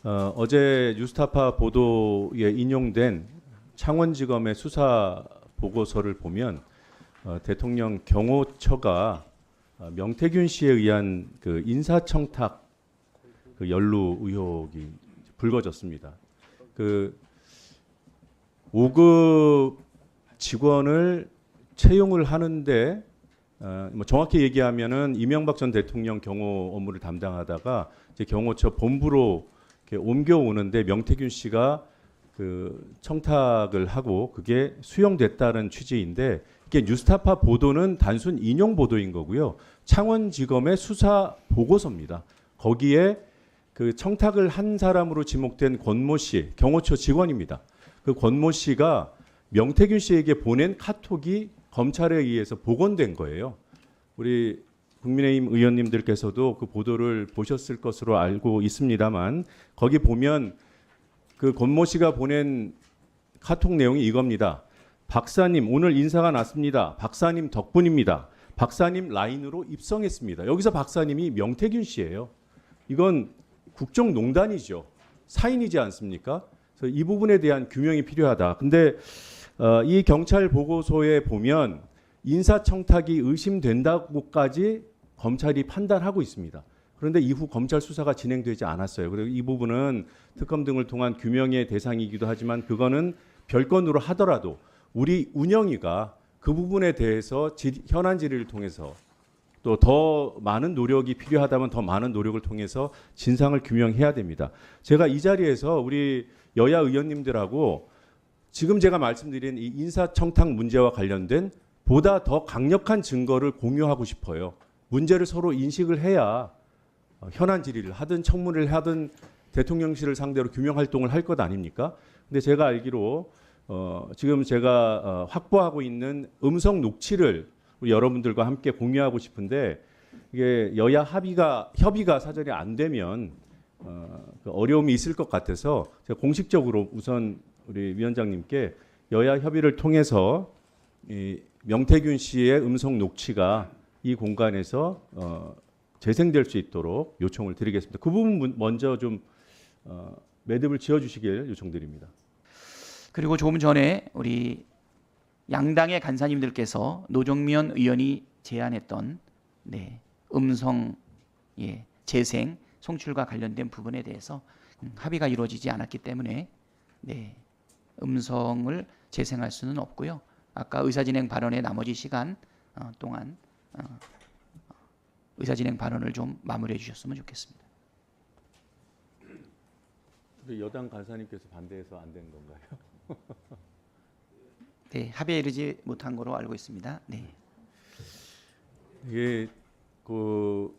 어제 뉴스타파 보도에 인용된 창원지검의 수사 보고서를 보면 대통령 경호처가 명태균 씨에 의한 그 인사청탁 그 연루 의혹이 불거졌습니다. 그 5급 직원을 채용을 하는데 뭐 정확히 얘기하면은 이명박 전 대통령 경호 업무를 담당하다가 이제 경호처 본부로 이렇게 옮겨오는데 명태균 씨가 그 청탁을 하고 그게 수용됐다는 취지인데 이게 뉴스타파 보도는 단순 인용 보도인 거고요. 창원지검의 수사 보고서입니다. 거기에 그 청탁을 한 사람으로 지목된 권모 씨, 경호처 직원입니다. 그 권모 씨가 명태균 씨에게 보낸 카톡이 검찰에 의해서 복원된 거예요. 우리 국민의힘 의원님들께서도 그 보도를 보셨을 것으로 알고 있습니다만 거기 보면 그 권모 씨가 보낸 카톡 내용이 이겁니다. 박사님 오늘 인사가 났습니다. 박사님 덕분입니다. 박사님 라인으로 입성했습니다. 여기서 박사님이 명태균 씨예요. 이건 국정농단이죠. 사인이지 않습니까? 그래서 이 부분에 대한 규명이 필요하다. 근데 이 경찰 보고서에 보면 인사청탁이 의심된다고까지 검찰이 판단하고 있습니다. 그런데 이후 검찰 수사가 진행되지 않았어요. 그리고 이 부분은 특검 등을 통한 규명의 대상이기도 하지만 그거는 별건으로 하더라도 우리 운영위가 그 부분에 대해서 현안 질의를 통해서 또 더 많은 노력이 필요하다면 더 많은 노력을 통해서 진상을 규명해야 됩니다. 제가 이 자리에서 우리 여야 의원님들하고 지금 제가 말씀드린 이 인사청탁 문제와 관련된 보다 더 강력한 증거를 공유하고 싶어요. 문제를 서로 인식을 해야 현안 질의를 하든 청문회를 하든 대통령실을 상대로 규명 활동을 할 것 아닙니까? 근데 제가 알기로 지금 제가 확보하고 있는 음성 녹취를 우리 여러분들과 함께 공유하고 싶은데 이게 여야 협의가 사전에 안 되면 어려움이 있을 것 같아서 제가 공식적으로 우선 우리 위원장님께 여야 협의를 통해서 이 명태균 씨의 음성 녹취가 이 공간에서 재생될 수 있도록 요청을 드리겠습니다. 그 부분 먼저 좀 매듭을 지어주시길 요청드립니다. 그리고 조금 전에 우리 양당의 간사님들께서 노정면 의원이 제안했던 음성 재생 송출과 관련된 부분에 대해서 합의가 이루어지지 않았기 때문에 음성을 재생할 수는 없고요. 아까 의사진행 발언의 나머지 시간 동안 의사진행 발언을 좀 마무리해 주셨으면 좋겠습니다. 여당 간사님께서 반대해서 안 된 건가요? 네, 합의에 이르지 못한 거로 알고 있습니다. 네. 이게 그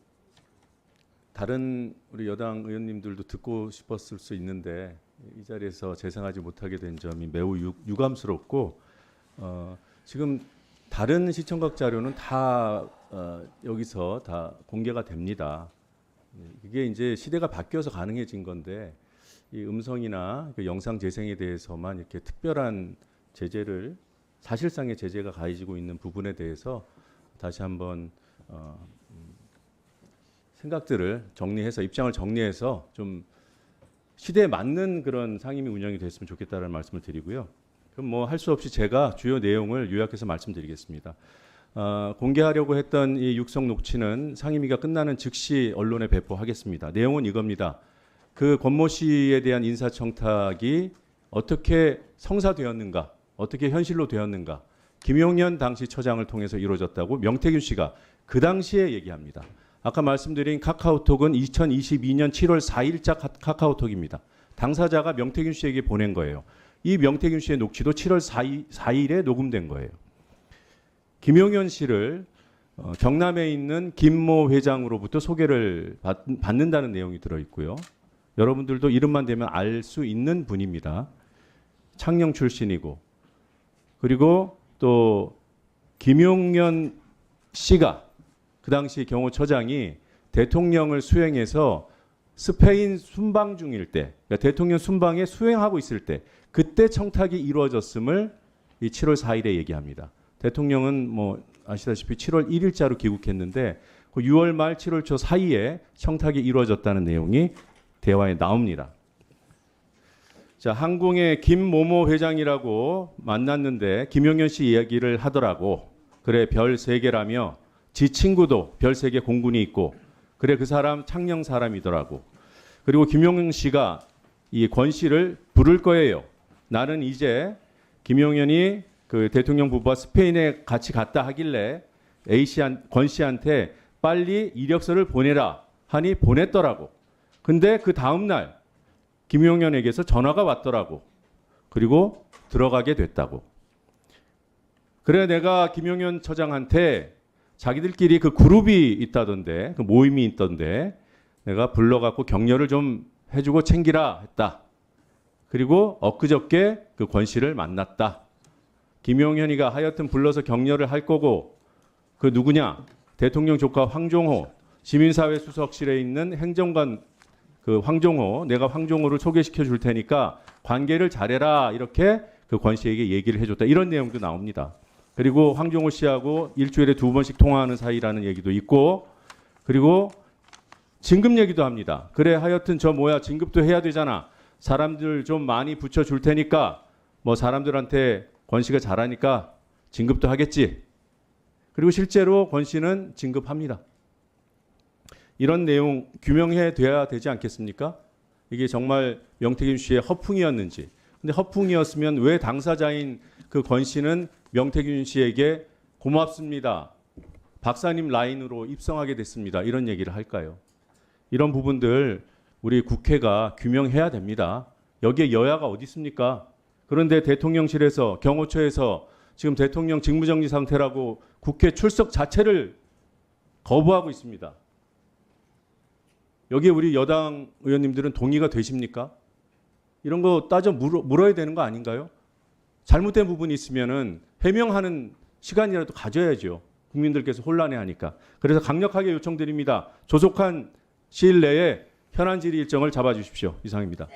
다른 우리 여당 의원님들도 듣고 싶었을 수 있는데 이 자리에서 재생하지 못하게 된 점이 매우 유감스럽고 지금 다른 시청각 자료는 다 여기서 다 공개가 됩니다. 이게 이제 시대가 바뀌어서 가능해진 건데 이 음성이나 그 영상 재생에 대해서만 이렇게 특별한 제재를 사실상의 제재가 가해지고 있는 부분에 대해서 다시 한번 생각들을 정리해서 입장을 정리해서 좀 시대에 맞는 그런 상임위 운영이 됐으면 좋겠다는 말씀을 드리고요. 그럼 뭐 할 수 없이 제가 주요 내용을 요약해서 말씀드리겠습니다. 공개하려고 했던 이 육성 녹취는 상임위가 끝나는 즉시 언론에 배포하겠습니다. 내용은 이겁니다. 그 권모 씨에 대한 인사청탁이 어떻게 성사되었는가, 어떻게 현실로 되었는가, 김용년 당시 처장을 통해서 이루어졌다고 명태균 씨가 그 당시에 얘기합니다. 아까 말씀드린 카카오톡은 2022년 7월 4일자 카카오톡입니다. 당사자가 명태균 씨에게 보낸 거예요. 이 명태균 씨의 녹취도 7월 4일에 녹음된 거예요. 김용현 씨를 경남에 있는 김모 회장으로부터 소개를 받는다는 내용이 들어있고요. 여러분들도 이름만 대면 알 수 있는 분입니다. 창녕 출신이고 그리고 또 김용현 씨가 그 당시 경호처장이 대통령을 수행해서 스페인 순방 중일 때, 그러니까 대통령 순방에 수행하고 있을 때 그때 청탁이 이루어졌음을 이 7월 4일에 얘기합니다. 대통령은 뭐 아시다시피 7월 1일자로 귀국했는데 그 6월 말 7월 초 사이에 청탁이 이루어졌다는 내용이 대화에 나옵니다. 자, 항공의 김모모 회장이라고 만났는데 김용현 씨 이야기를 하더라고. 그래, 별 3개라며 지 친구도 별 3개 공군이 있고 그래, 그 사람 창녕 사람이더라고. 그리고 김용현 씨가 이 권 씨를 부를 거예요. 나는 이제 김용현이 그 대통령 부부와 스페인에 같이 갔다 하길래 권 씨한테 빨리 이력서를 보내라 하니 보냈더라고. 근데 그 다음 날 김용현에게서 전화가 왔더라고. 그리고 들어가게 됐다고. 그래, 내가 김용현 처장한테 자기들끼리 그 그룹이 있다던데, 그 모임이 있던데 내가 불러갖고 격려를 좀 해주고 챙기라 했다. 그리고 엊그저께 그 권 씨를 만났다. 김용현이가 하여튼 불러서 격려를 할 거고, 그 누구냐? 대통령 조카 황종호, 시민사회 수석실에 있는 행정관 그 황종호, 내가 황종호를 소개시켜 줄 테니까 관계를 잘해라, 이렇게 그 권 씨에게 얘기를 해줬다. 이런 내용도 나옵니다. 그리고 황종호 씨하고 일주일에 2번씩 통화하는 사이라는 얘기도 있고, 그리고 진급 얘기도 합니다. 그래, 하여튼 저 뭐야, 진급도 해야 되잖아. 사람들 좀 많이 붙여줄 테니까 뭐 사람들한테 권 씨가 잘하니까 진급도 하겠지. 그리고 실제로 권 씨는 진급합니다. 이런 내용 규명해 돼야 되지 않겠습니까? 이게 정말 명태균 씨의 허풍이었는지. 근데 허풍이었으면 왜 당사자인 그 권 씨는 명태균 씨에게 고맙습니다, 박사님 라인으로 입성하게 됐습니다, 이런 얘기를 할까요? 이런 부분들 우리 국회가 규명해야 됩니다. 여기에 여야가 어디 있습니까? 그런데 대통령실에서, 경호처에서 지금 대통령 직무정지 상태라고 국회 출석 자체를 거부하고 있습니다. 여기에 우리 여당 의원님들은 동의가 되십니까? 이런 거 따져 물어야 되는 거 아닌가요? 잘못된 부분이 있으면은 해명하는 시간이라도 가져야죠. 국민들께서 혼란해하니까. 그래서 강력하게 요청드립니다. 조속한 시일 내에 현안 질의 일정을 잡아주십시오. 이상입니다.